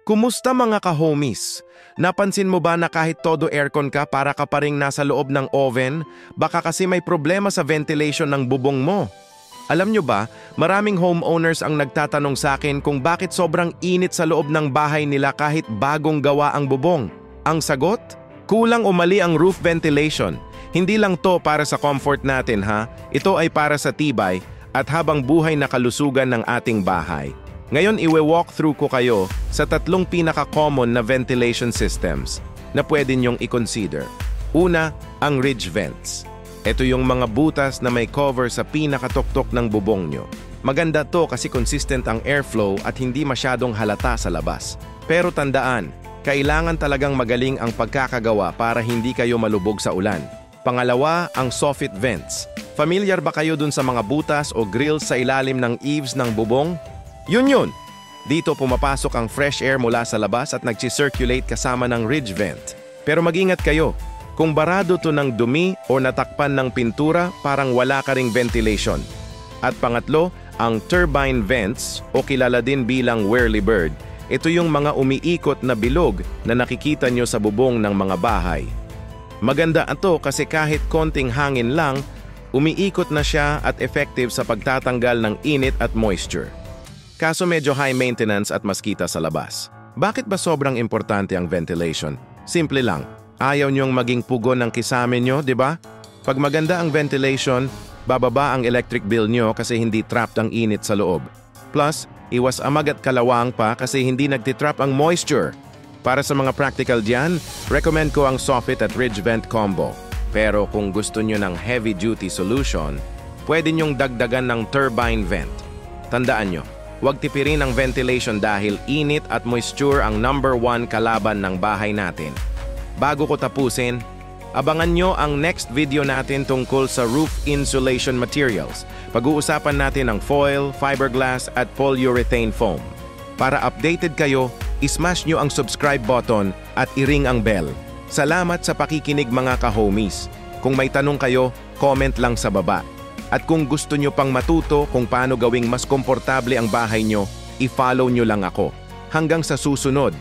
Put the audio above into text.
Kumusta mga ka-homies? Napansin mo ba na kahit todo aircon ka para ka pa ring nasa loob ng oven, baka kasi may problema sa ventilation ng bubong mo? Alam nyo ba, maraming homeowners ang nagtatanong sa akin kung bakit sobrang init sa loob ng bahay nila kahit bagong gawa ang bubong. Ang sagot? Kulang o mali ang roof ventilation. Hindi lang to para sa comfort natin ha, ito ay para sa tibay at habang buhay na kalusugan ng ating bahay. Ngayon iwe-walk through ko kayo sa tatlong pinaka-common na ventilation systems na pwede nyong i-consider. Una, ang ridge vents. Ito yung mga butas na may cover sa pinakatuktok ng bubong nyo. Maganda to kasi consistent ang airflow at hindi masyadong halata sa labas. Pero tandaan, kailangan talagang magaling ang pagkakagawa para hindi kayo malubog sa ulan. Pangalawa, ang soffit vents. Familiar ba kayo dun sa mga butas o grills sa ilalim ng eaves ng bubong? Yun! Dito pumapasok ang fresh air mula sa labas at nag-circulate kasama ng ridge vent. Pero mag-ingat kayo, kung barado to ng dumi o natakpan ng pintura, parang wala ka ring ventilation. At pangatlo, ang turbine vents o kilala din bilang whirlybird. Ito yung mga umiikot na bilog na nakikita nyo sa bubong ng mga bahay. Maganda ito kasi kahit konting hangin lang, umiikot na siya at effective sa pagtatanggal ng init at moisture. Kaso medyo high maintenance at maskita sa labas. Bakit ba sobrang importante ang ventilation? Simple lang, ayaw niyong maging pugon ng kisame nyo, di ba? Pag maganda ang ventilation, bababa ang electric bill nyo kasi hindi trapped ang init sa loob. Plus, iwas amag at kalawang pa kasi hindi nagtitrap ang moisture. Para sa mga practical diyan, recommend ko ang soffit at ridge vent combo. Pero kung gusto nyo ng heavy-duty solution, pwede nyong dagdagan ng turbine vent. Tandaan nyo, huwag tipirin ang ventilation dahil init at moisture ang #1 kalaban ng bahay natin. Bago ko tapusin, abangan nyo ang next video natin tungkol sa roof insulation materials. Pag-uusapan natin ang foil, fiberglass at polyurethane foam. Para updated kayo, ismash nyo ang subscribe button at i-ring ang bell. Salamat sa pakikinig mga ka-homies. Kung may tanong kayo, comment lang sa baba. At kung gusto nyo pang matuto kung paano gawing mas komportable ang bahay nyo, i-follow nyo lang ako. Hanggang sa susunod,